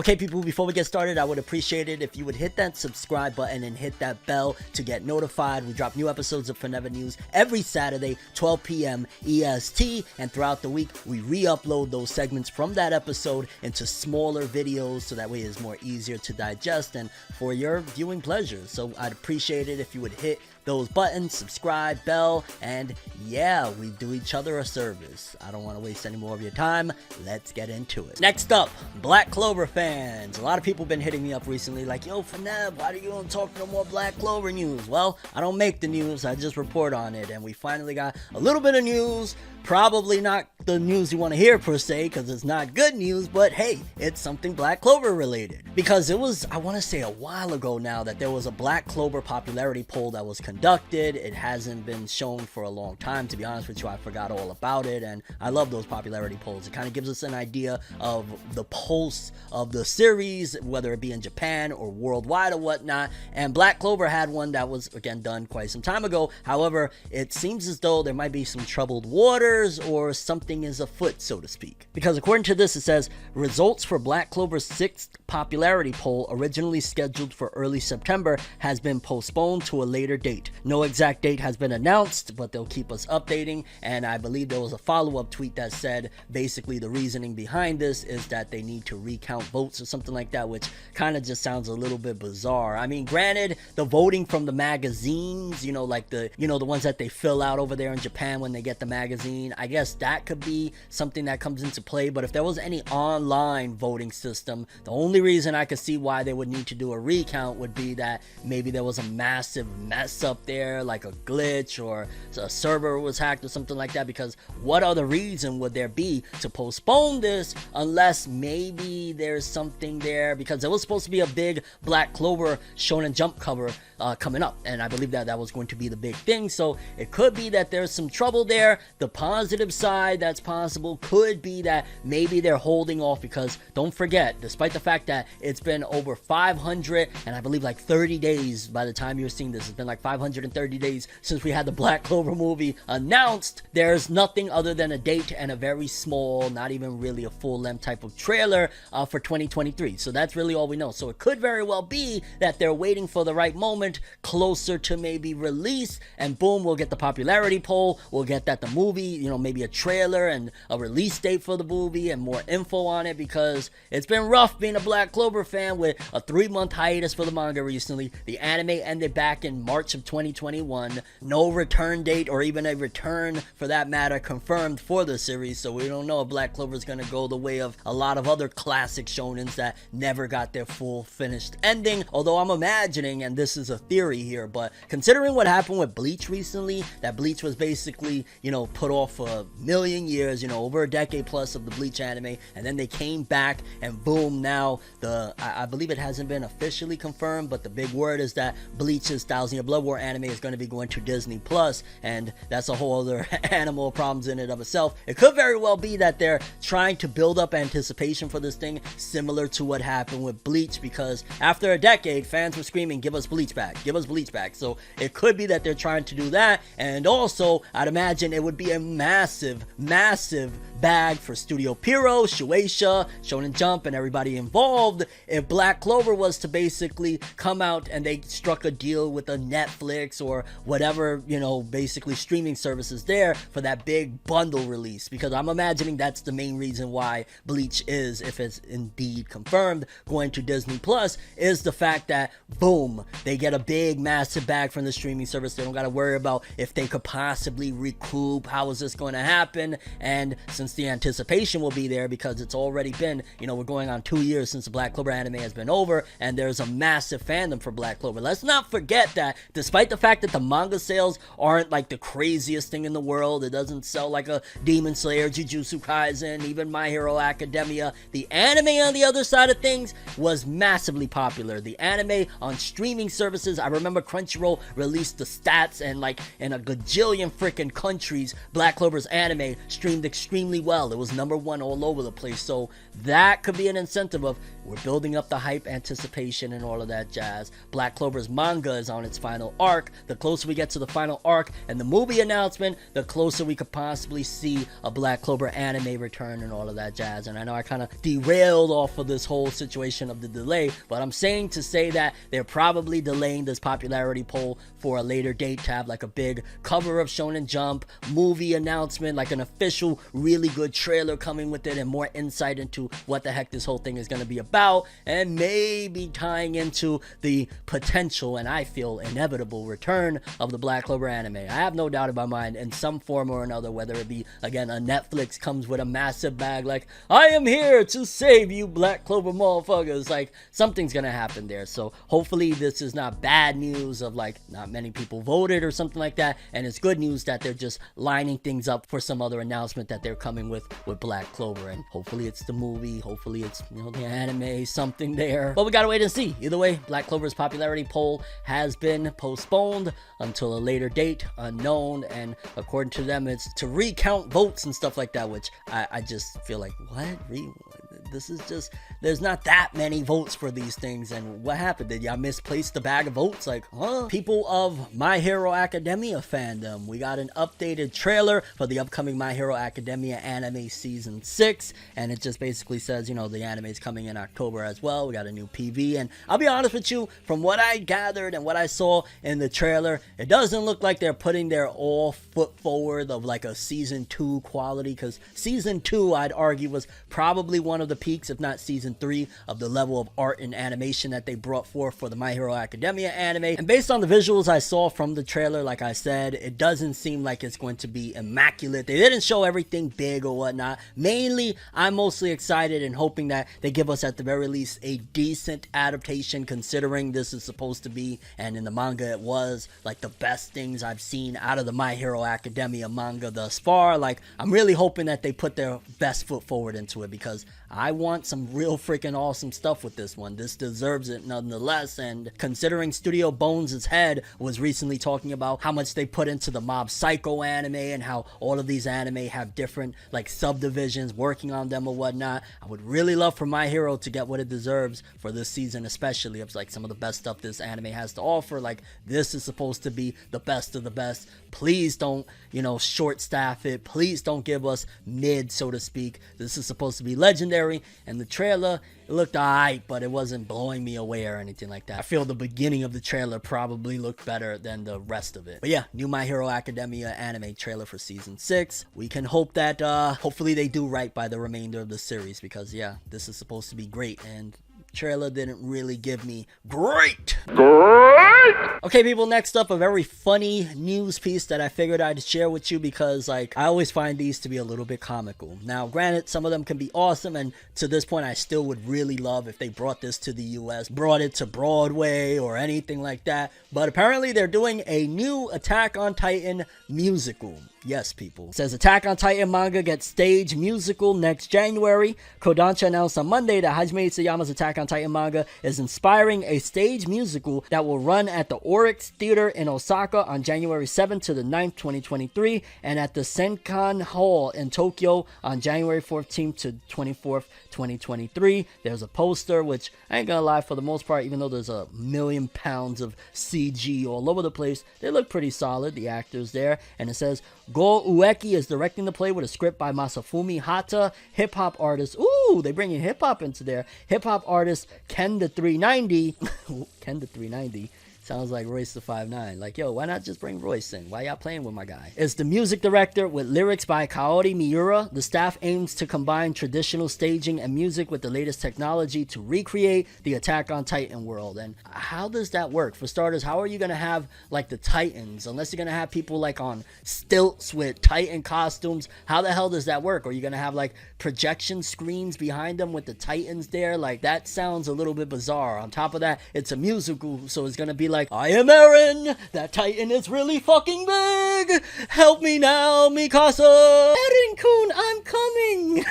Okay, people, before we get started, I would appreciate it if you would hit that subscribe button and hit that bell to get notified. We drop new episodes of Forever News every Saturday, 12 p.m. EST, and throughout the week, we re-upload those segments from that episode into smaller videos, so that way it's more easier to digest and for your viewing pleasure. So I'd appreciate it if you would hit those buttons, subscribe, bell, and yeah, we do each other a service. I don't want to waste any more of your time. Let's get into it. Next up, Black Clover fans. A lot of people have been hitting me up recently like, yo, Fornev, why do you don't talk no more Black Clover news? Well, I don't make the news, I just report on it, and we finally got a little bit of news. Probably not the news you want to hear per se, because it's not good news, but hey, it's something Black Clover related. Because it was, I want to say a while ago now, that there was a Black Clover popularity poll that was conducted. It hasn't been shown for a long time, to be honest with you. I forgot all about it, and I love those popularity polls. It kind of gives us an idea of the pulse of the series, whether it be in Japan or worldwide or whatnot, and Black Clover had one that was, again, done quite some time ago. However, it seems as though there might be some troubled waters, or something is afoot, so to speak. Because according to this, it says, results for Black Clover's 6th popularity poll, originally scheduled for early September, has been postponed to a later date. No exact date has been announced, but they'll keep us updating, and I believe there was a follow-up tweet that said, basically the reasoning behind this is that they need to recount votes or something like that, which kind of just sounds a little bit bizarre. I mean, granted, the voting from the magazines, you know, like the ones that they fill out over there in Japan when they get the magazine, I guess that could be something that comes into play. But if there was any online voting system, the only reason I could see why they would need to do a recount would be that maybe there was a massive mess up there, like a glitch or a server was hacked or something like that. Because what other reason would there be to postpone this unless maybe there's something there? Because it was supposed to be a big Black Clover Shonen Jump cover coming up, and I believe that was going to be the big thing. So it could be that there's some trouble there. The positive side that's possible could be that maybe they're holding off, because don't forget, despite the fact that it's been over 500 and I believe like 30 days by the time you're seeing this, it's been like 530 days since we had the Black Clover movie announced. There's nothing other than a date and a very small, not even really a full-length type of trailer for 2023. So that's really all we know. So it could very well be that they're waiting for the right moment, closer to maybe release, and boom, we'll get the popularity poll, we'll get that the movie, you know, maybe a trailer and a release date for the movie and more info on it. Because it's been rough being a Black Clover fan with a 3-month hiatus for the manga recently. The anime ended back in March of 2021. No return date, or even a return for that matter, confirmed for the series. So we don't know if Black Clover is going to go the way of a lot of other classic shonens that never got their full finished ending. Although I'm imagining, and this is a theory here, but considering what happened with Bleach recently, that Bleach was basically, you know, put off for a million years, you know, over a decade plus of the Bleach anime, and then they came back and boom, now I believe it hasn't been officially confirmed, but the big word is that Bleach's 1000-Year Blood War anime is going to be going to Disney Plus, and that's a whole other animal problems in and of itself. It could very well be that they're trying to build up anticipation for this thing, similar to what happened with Bleach, because after a decade, fans were screaming, give us Bleach back, give us Bleach back. So it could be that they're trying to do that. And also, I'd imagine it would be a massive bag for Studio Pierrot, Shueisha, Shonen Jump, and everybody involved if Black Clover was to basically come out and they struck a deal with a Netflix or whatever, you know, basically streaming services there for that big bundle release. Because I'm imagining that's the main reason why Bleach is, if it's indeed confirmed, going to Disney Plus, is the fact that boom, they get a big massive bag from the streaming service. They don't got to worry about if they could possibly recoup, how is this going to happen. And since the anticipation will be there, because it's already been, you know, we're going on 2 years since the Black Clover anime has been over, and there's a massive fandom for Black Clover. Let's not forget that despite the fact that the manga sales aren't like the craziest thing in the world, it doesn't sell like a Demon Slayer, Jujutsu Kaisen, even My Hero Academia, the anime on the other side of things was massively popular. The anime on streaming services, I remember Crunchyroll released the stats, and like in a gajillion freaking countries, Black Clover's anime streamed extremely well. It was #1 all over the place. So that could be an incentive of We're building up the hype, anticipation, and all of that jazz. Black Clover's manga is on its final arc. The closer we get to the final arc and the movie announcement, the closer we could possibly see a Black Clover anime return and all of that jazz. And I know I kind of derailed off of this whole situation of the delay, but I'm saying to say that they're probably delaying this popularity poll for a later date to have like a big cover of Shonen Jump, movie announcement, like an official really good trailer coming with it, and more insight into what the heck this whole thing is going to be about, and maybe tying into the potential, and I feel inevitable, return of the Black Clover anime. I have no doubt in my mind, in some form or another, whether it be, again, a Netflix comes with a massive bag like, I am here to save you Black Clover motherfuckers, like something's gonna happen there. So hopefully this is not bad news of like not many people voted or something like that, and it's good news that they're just lining things up for some other announcement that they're coming with Black Clover, and hopefully it's the movie, hopefully it's, you know, the anime, something there, but we gotta wait and see. Either way, Black Clover's popularity poll has been postponed until a later date, unknown, and according to them it's to recount votes and stuff like that, which I just feel like, what? This is just, there's not that many votes for these things, and what happened? Did y'all misplace the bag of votes? Like, huh? People of My Hero Academia fandom, we got an updated trailer for the upcoming My Hero Academia anime season 6, and it just basically says, you know, the anime is coming in October as well. We got a new PV, and I'll be honest with you, from what I gathered and what I saw in the trailer, it doesn't look like they're putting their all foot forward of like a season 2 quality, because season 2, I'd argue, was probably one of the peaks, if not season 3, of the level of art and animation that they brought forth for the My Hero Academia anime. And based on the visuals I saw from the trailer, like I said, it doesn't seem like it's going to be immaculate. They didn't show everything big or whatnot. Mainly, I'm mostly excited and hoping that they give us at the very least a decent adaptation, considering this is supposed to be, and in the manga it was, like the best things I've seen out of the My Hero Academia manga thus far. Like, I'm really hoping that they put their best foot forward into it, because I want some real freaking awesome stuff with this one. This deserves it nonetheless, and considering Studio Bones' head was recently talking about how much they put into the Mob Psycho anime and how all of these anime have different like subdivisions working on them or whatnot, I would really love for My Hero to get what it deserves for this season, especially of like some of the best stuff this anime has to offer. Like, this is supposed to be the best of the best. Please don't, you know, short staff it. Please don't give us mid, so to speak. This is supposed to be legendary, and the trailer, it looked alright, but it wasn't blowing me away or anything like that. I feel the beginning of the trailer probably looked better than the rest of it. But yeah, new My Hero Academia anime trailer for season 6. We can hope that hopefully they do right by the remainder of the series, because yeah, this is supposed to be great, and trailer didn't really give me great. Okay, people, next up, a very funny news piece that I figured I'd share with you, because like I always find these to be a little bit comical. Now granted, some of them can be awesome, and to this point I still would really love if they brought this to the US, brought it to Broadway or anything like that, but apparently they're doing a new Attack on Titan musical. Yes, people. It says Attack on Titan manga gets stage musical next January. Kodansha announced on Monday that Hajime Isayama's Attack on Titan manga is inspiring a stage musical that will run at the Oryx Theater in Osaka on January 7th to the 9th, 2023, and at the Senkan Hall in Tokyo on January 14th to 24th, 2023. There's a poster, which I ain't gonna lie, for the most part, even though there's a million pounds of CG all over the place, they look pretty solid, the actors there. And it says Go Ueki is directing the play with a script by Masafumi Hata, hip-hop artist. Ooh, they bringing hip-hop into there. Hip-hop artist Ken the 390. Ken the 390. Sounds like Royce the 5'9". Like, yo, why not just bring Royce in? Why y'all playing with my guy? It's the music director with lyrics by Kaori Miura. The staff aims to combine traditional staging and music with the latest technology to recreate the Attack on Titan world. And how does that work? For starters, how are you going to have, like, the Titans? Unless you're going to have people, like, on stilts with Titan costumes, how the hell does that work? Are you going to have, like, projection screens behind them with the Titans there? Like, that sounds a little bit bizarre. On top of that, it's a musical, so it's going to be like, I am Eren, that Titan is really fucking big, help me now, Mikasa, Eren-kun, I'm coming.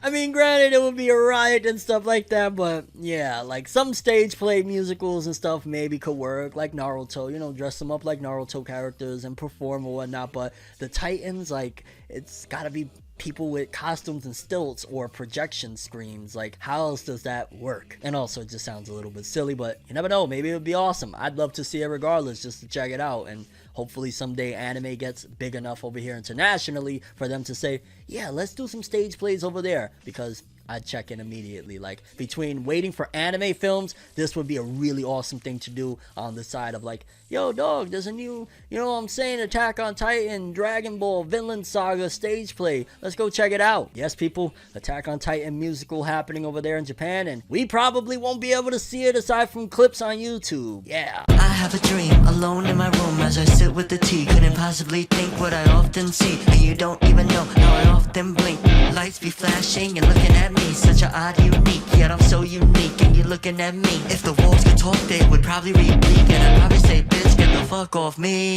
I mean, granted, it would be a riot and stuff like that, but yeah, like some stage play musicals and stuff maybe could work, like Naruto, you know, dress them up like Naruto characters and perform or whatnot, but the Titans, like, it's gotta be people with costumes and stilts or projection screens. Like, how else does that work? And also, it just sounds a little bit silly, but you never know, maybe it would be awesome. I'd love to see it regardless, just to check it out. And hopefully someday anime gets big enough over here internationally for them to say, yeah, let's do some stage plays over there, because I'd check in immediately. Like, between waiting for anime films, this would be a really awesome thing to do on the side of like, yo dog, there's a new, you know what I'm saying, Attack on Titan, Dragon Ball, Vinland Saga stage play. Let's go check it out. Yes, people, Attack on Titan musical happening over there in Japan, and we probably won't be able to see it aside from clips on YouTube. Yeah. I have a dream, alone in my room as I sit with the tea. Couldn't possibly think what I often see, and you don't even know how I often blink. Lights be flashing and looking at me, such a odd unique, yet I'm so unique and you're looking at me. If the walls could talk, they would probably read bleak, and I'd probably say, bitch, get the fuck off me.